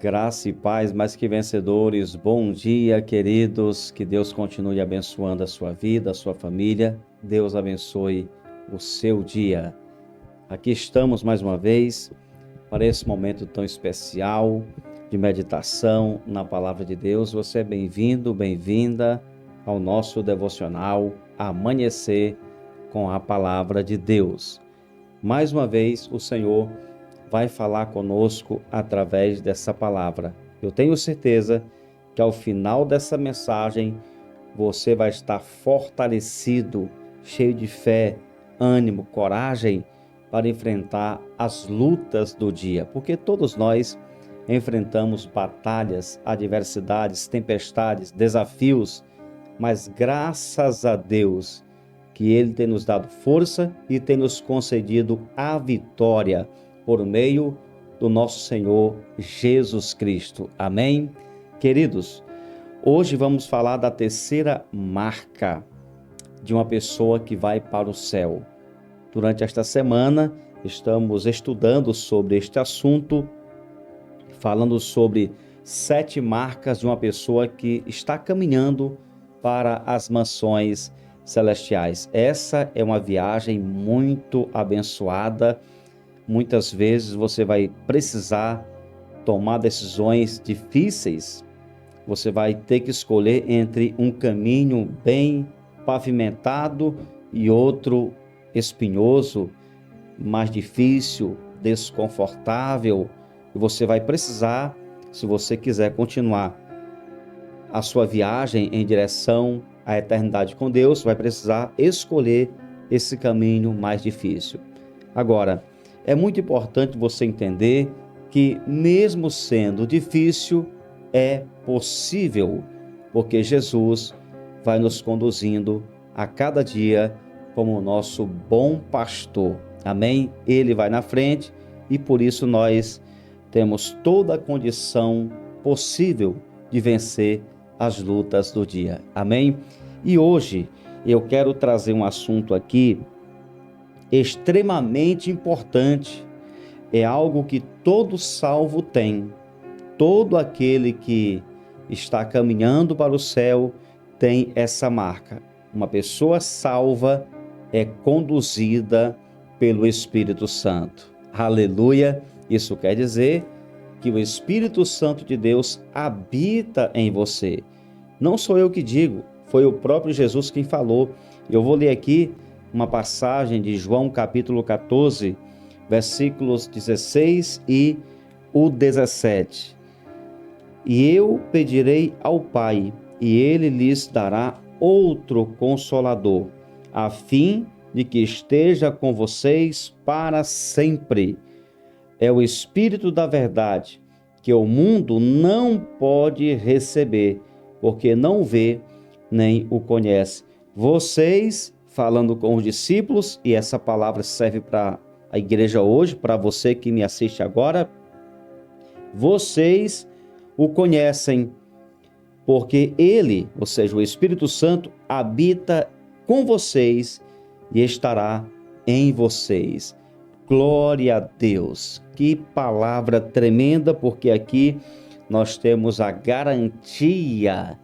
Graça e paz, mais que vencedores. Bom dia, queridos. Que Deus continue abençoando a sua vida, a sua família. Deus abençoe o seu dia. Aqui estamos mais uma vez para esse momento tão especial de meditação na Palavra de Deus. Você é bem-vindo, bem-vinda ao nosso devocional Amanhecer com a Palavra de Deus. Mais uma vez, o Senhor vai falar conosco através dessa palavra. Eu tenho certeza que ao final dessa mensagem você vai estar fortalecido, cheio de fé, ânimo, coragem para enfrentar as lutas do dia, porque todos nós enfrentamos batalhas, adversidades, tempestades, desafios, mas graças a Deus que Ele tem nos dado força e tem nos concedido a vitória por meio do nosso Senhor Jesus Cristo. Amém? Queridos, hoje vamos falar da terceira marca de uma pessoa que vai para o céu. Durante esta semana, estamos estudando sobre este assunto, falando sobre 7 marcas de uma pessoa que está caminhando para as mansões celestiais. Essa é uma viagem muito abençoada. Muitas vezes você vai precisar tomar decisões difíceis. Você vai ter que escolher entre um caminho bem pavimentado e outro espinhoso, mais difícil, desconfortável. E você vai precisar, se você quiser continuar a sua viagem em direção à eternidade com Deus, vai precisar escolher esse caminho mais difícil. Agora, é muito importante você entender que, mesmo sendo difícil, é possível, porque Jesus vai nos conduzindo a cada dia como o nosso bom pastor. Amém? Ele vai na frente e por isso nós temos toda a condição possível de vencer as lutas do dia. Amém? E hoje eu quero trazer um assunto aqui extremamente importante, é algo que todo salvo tem. Todo aquele que está caminhando para o céu tem essa marca. Uma pessoa salva é conduzida pelo Espírito Santo. Aleluia! Isso quer dizer que o Espírito Santo de Deus habita em você. Não sou eu que digo, foi o próprio Jesus quem falou. Eu vou ler aqui uma passagem de João capítulo 14, versículos 16 e o 17. E eu pedirei ao Pai, e Ele lhes dará outro Consolador, a fim de que esteja com vocês para sempre. É o Espírito da verdade, que o mundo não pode receber, porque não vê nem o conhece. Vocês, falando com os discípulos, e essa palavra serve para a igreja hoje, para você que me assiste agora, vocês o conhecem, porque Ele, ou seja, o Espírito Santo, habita com vocês e estará em vocês. Glória a Deus! Que palavra tremenda, porque aqui nós temos a garantia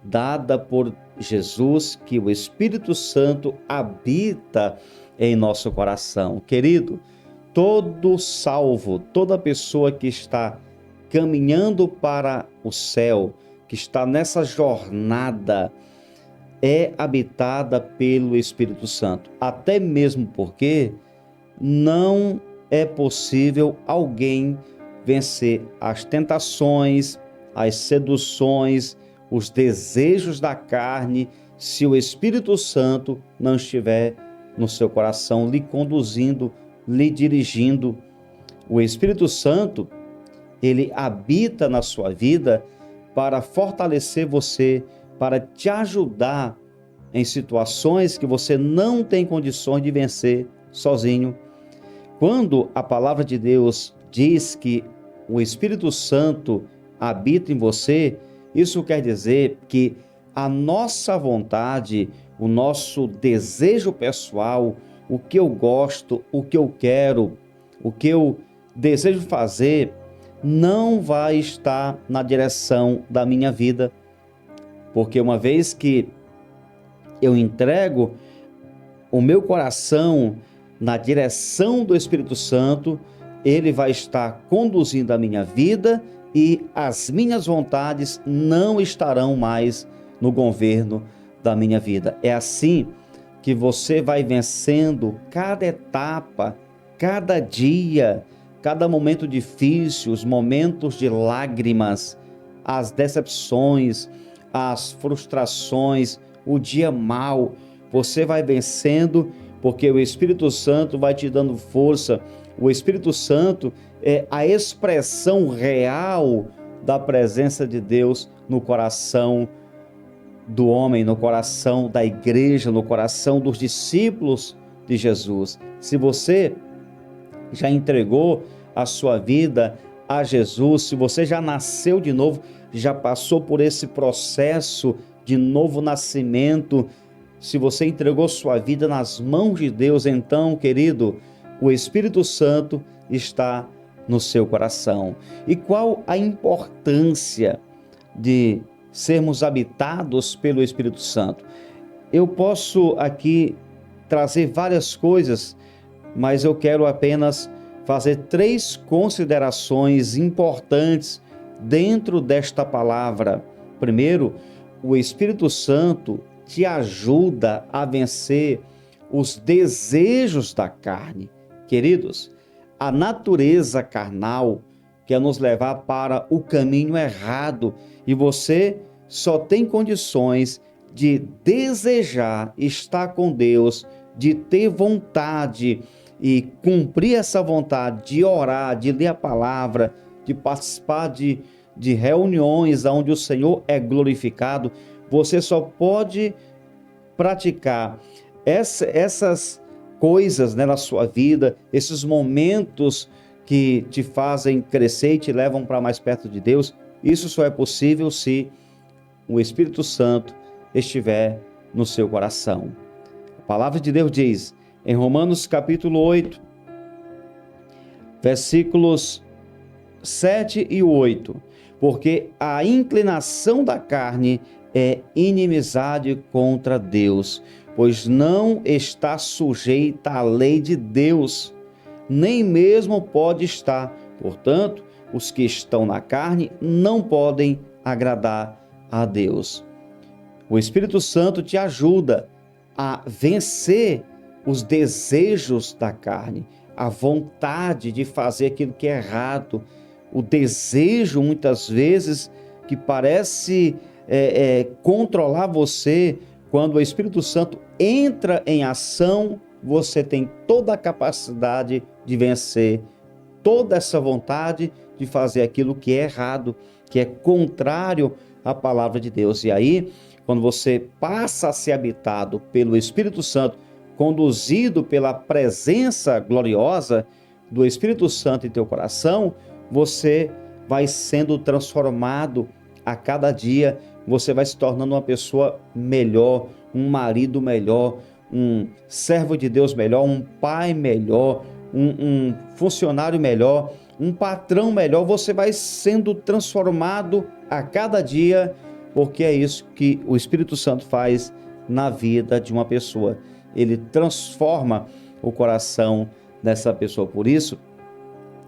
dada por Jesus que o Espírito Santo habita em nosso coração. Querido, todo salvo, toda pessoa que está caminhando para o céu, que está nessa jornada, é habitada pelo Espírito Santo. Até mesmo porque não é possível alguém vencer as tentações, as seduções, os desejos da carne, se o Espírito Santo não estiver no seu coração, lhe conduzindo, lhe dirigindo. O Espírito Santo, ele habita na sua vida para fortalecer você, para te ajudar em situações que você não tem condições de vencer sozinho. Quando a palavra de Deus diz que o Espírito Santo habita em você, isso quer dizer que a nossa vontade, o nosso desejo pessoal, o que eu gosto, o que eu quero, o que eu desejo fazer, não vai estar na direção da minha vida, porque uma vez que eu entrego o meu coração na direção do Espírito Santo, ele vai estar conduzindo a minha vida e as minhas vontades não estarão mais no governo da minha vida. É assim que você vai vencendo cada etapa, cada dia, cada momento difícil, os momentos de lágrimas, as decepções, as frustrações, o dia mau. Você vai vencendo porque o Espírito Santo vai te dando força. O Espírito Santo é a expressão real da presença de Deus no coração do homem, no coração da igreja, no coração dos discípulos de Jesus. Se você já entregou a sua vida a Jesus, se você já nasceu de novo, já passou por esse processo de novo nascimento, se você entregou sua vida nas mãos de Deus, então, querido, o Espírito Santo está no seu coração. E qual a importância de sermos habitados pelo Espírito Santo? Eu posso aqui trazer várias coisas, mas eu quero apenas fazer 3 considerações importantes dentro desta palavra. Primeiro, o Espírito Santo te ajuda a vencer os desejos da carne. Queridos, a natureza carnal quer nos levar para o caminho errado e você só tem condições de desejar estar com Deus, de ter vontade e cumprir essa vontade, de orar, de ler a palavra, de participar de reuniões onde o Senhor é glorificado. Você só pode praticar essas coisas, né, na sua vida, esses momentos que te fazem crescer e te levam para mais perto de Deus. Isso só é possível se o Espírito Santo estiver no seu coração. A palavra de Deus diz em Romanos capítulo 8, versículos 7 e 8, porque a inclinação da carne é inimizade contra Deus, pois não está sujeita à lei de Deus, nem mesmo pode estar. Portanto, os que estão na carne não podem agradar a Deus. O Espírito Santo te ajuda a vencer os desejos da carne, a vontade de fazer aquilo que é errado, o desejo, muitas vezes, que parece controlar você. Quando o Espírito Santo entra em ação, você tem toda a capacidade de vencer toda essa vontade de fazer aquilo que é errado, que é contrário à palavra de Deus. E aí, quando você passa a ser habitado pelo Espírito Santo, conduzido pela presença gloriosa do Espírito Santo em teu coração, você vai sendo transformado a cada dia, você vai se tornando uma pessoa melhor, um marido melhor, um servo de Deus melhor, um pai melhor, um funcionário melhor, um patrão melhor. Você vai sendo transformado a cada dia, porque é isso que o Espírito Santo faz na vida de uma pessoa. Ele transforma o coração dessa pessoa. Por isso,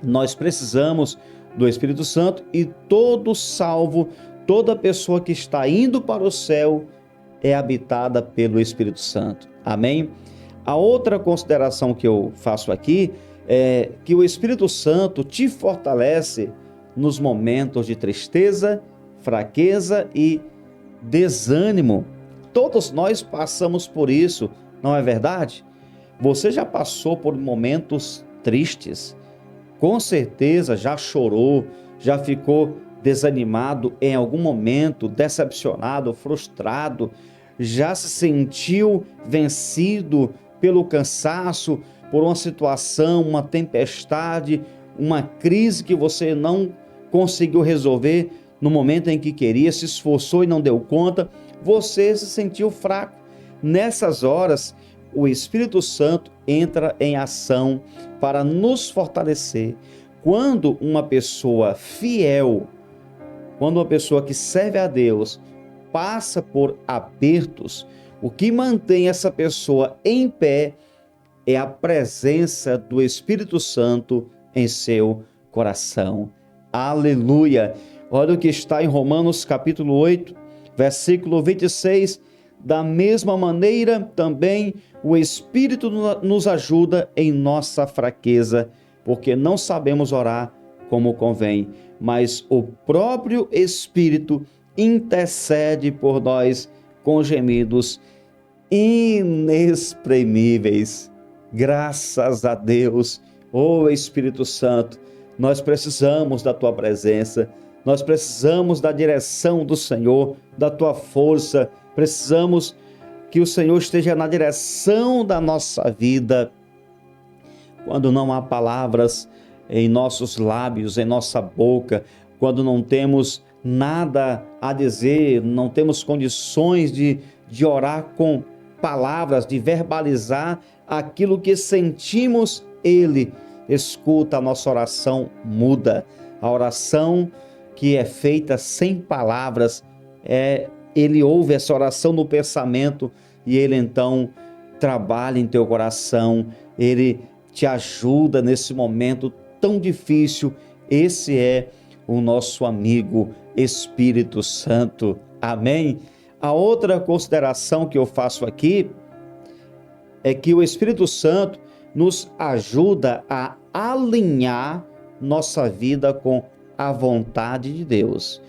nós precisamos do Espírito Santo, e todo salvo, toda pessoa que está indo para o céu é habitada pelo Espírito Santo. Amém? A outra consideração que eu faço aqui é que o Espírito Santo te fortalece nos momentos de tristeza, fraqueza e desânimo. Todos nós passamos por isso, não é verdade? Você já passou por momentos tristes, com certeza já chorou, já ficou desanimado em algum momento, decepcionado, frustrado, já se sentiu vencido pelo cansaço, por uma situação, uma tempestade, uma crise que você não conseguiu resolver no momento em que queria, se esforçou e não deu conta, você se sentiu fraco. Nessas horas, o Espírito Santo entra em ação para nos fortalecer, quando uma pessoa fiel, quando uma pessoa que serve a Deus passa por apertos, o que mantém essa pessoa em pé é a presença do Espírito Santo em seu coração. Aleluia! Olha o que está em Romanos capítulo 8, versículo 26. Da mesma maneira, também o Espírito nos ajuda em nossa fraqueza, porque não sabemos orar como convém, mas o próprio Espírito intercede por nós com gemidos inexprimíveis. Graças a Deus, ó Espírito Santo, nós precisamos da Tua presença, nós precisamos da direção do Senhor, da Tua força, precisamos que o Senhor esteja na direção da nossa vida. Quando não há palavras em nossos lábios, em nossa boca, quando não temos nada a dizer, não temos condições de orar com palavras, de verbalizar aquilo que sentimos, Ele escuta a nossa oração muda. A oração que é feita sem palavras, Ele ouve essa oração no pensamento e Ele então trabalha em teu coração, Ele te ajuda nesse momento tão difícil. Esse é o nosso amigo Espírito Santo. Amém? A outra consideração que eu faço aqui é que o Espírito Santo nos ajuda a alinhar nossa vida com a vontade de Deus.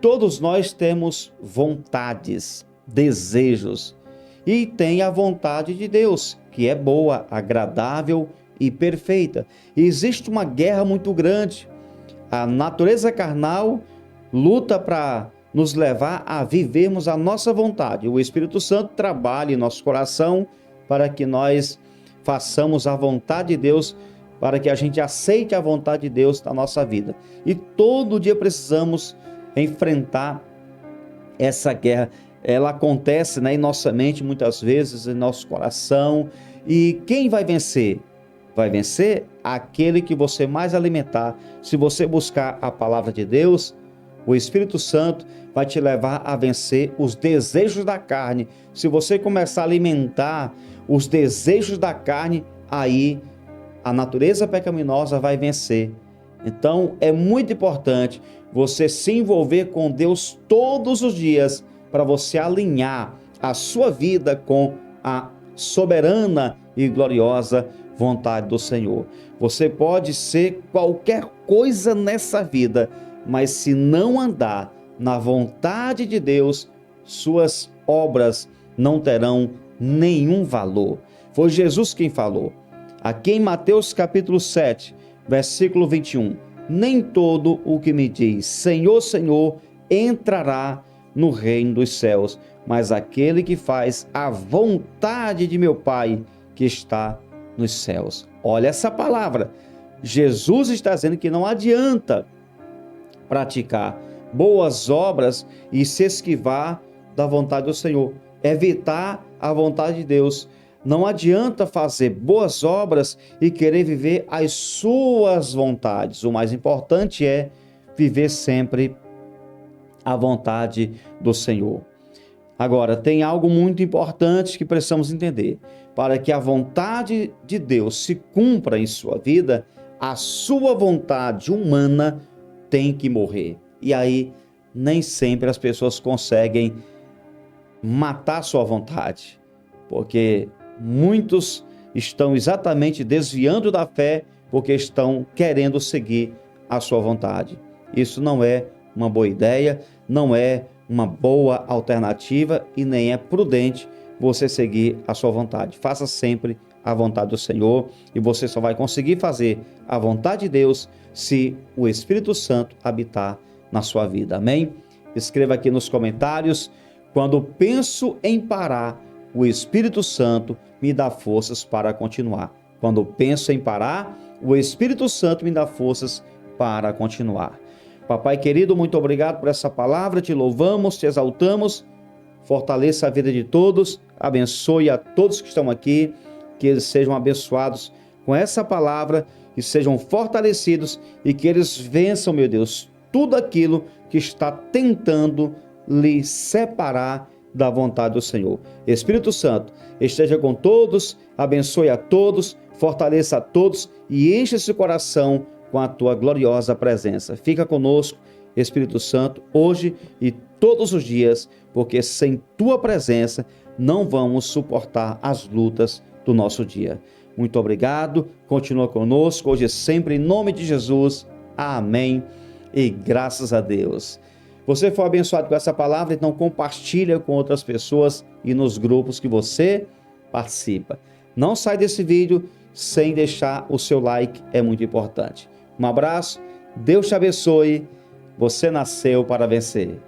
Todos nós temos vontades, desejos, e tem a vontade de Deus, que é boa, agradável e perfeita. E existe uma guerra muito grande. A natureza carnal luta para nos levar a vivermos a nossa vontade. O Espírito Santo trabalha em nosso coração para que nós façamos a vontade de Deus, para que a gente aceite a vontade de Deus na nossa vida. E todo dia precisamos enfrentar essa guerra. Ela acontece, em nossa mente, muitas vezes, em nosso coração. E quem vai vencer? Vai vencer aquele que você mais alimentar. Se você buscar a palavra de Deus, o Espírito Santo vai te levar a vencer os desejos da carne. Se você começar a alimentar os desejos da carne, aí a natureza pecaminosa vai vencer. Então é muito importante você se envolver com Deus todos os dias para você alinhar a sua vida com a soberana e gloriosa vontade do Senhor. Você pode ser qualquer coisa nessa vida, mas se não andar na vontade de Deus, suas obras não terão nenhum valor. Foi Jesus quem falou. Aqui em Mateus capítulo 7, versículo 21. Nem todo o que me diz Senhor, Senhor, entrará no reino dos céus, mas aquele que faz a vontade de meu Pai que está nos céus. Olha essa palavra. Jesus está dizendo que não adianta praticar boas obras e se esquivar da vontade do Senhor, evitar a vontade de Deus. Não adianta fazer boas obras e querer viver as suas vontades. O mais importante é viver sempre a vontade do Senhor. Agora, tem algo muito importante que precisamos entender. Para que a vontade de Deus se cumpra em sua vida, a sua vontade humana tem que morrer. E aí, nem sempre as pessoas conseguem matar sua vontade, porque muitos estão exatamente desviando da fé porque estão querendo seguir a sua vontade. Isso não é uma boa ideia, não é uma boa alternativa e nem é prudente você seguir a sua vontade. Faça sempre a vontade do Senhor e você só vai conseguir fazer a vontade de Deus se o Espírito Santo habitar na sua vida. Amém? Escreva aqui nos comentários: quando penso em parar, o Espírito Santo me dá forças para continuar. Quando penso em parar, o Espírito Santo me dá forças para continuar. Papai querido, muito obrigado por essa palavra, te louvamos, te exaltamos, fortaleça a vida de todos, abençoe a todos que estão aqui, que eles sejam abençoados com essa palavra e sejam fortalecidos e que eles vençam, meu Deus, tudo aquilo que está tentando lhe separar da vontade do Senhor. Espírito Santo, esteja com todos, abençoe a todos, fortaleça a todos e enche esse coração com a tua gloriosa presença. Fica conosco, Espírito Santo, hoje e todos os dias, porque sem tua presença não vamos suportar as lutas do nosso dia. Muito obrigado, continua conosco, hoje e sempre, em nome de Jesus. Amém e graças a Deus. Você foi abençoado com essa palavra, então compartilha com outras pessoas e nos grupos que você participa. Não sai desse vídeo sem deixar o seu like, é muito importante. Um abraço, Deus te abençoe, você nasceu para vencer.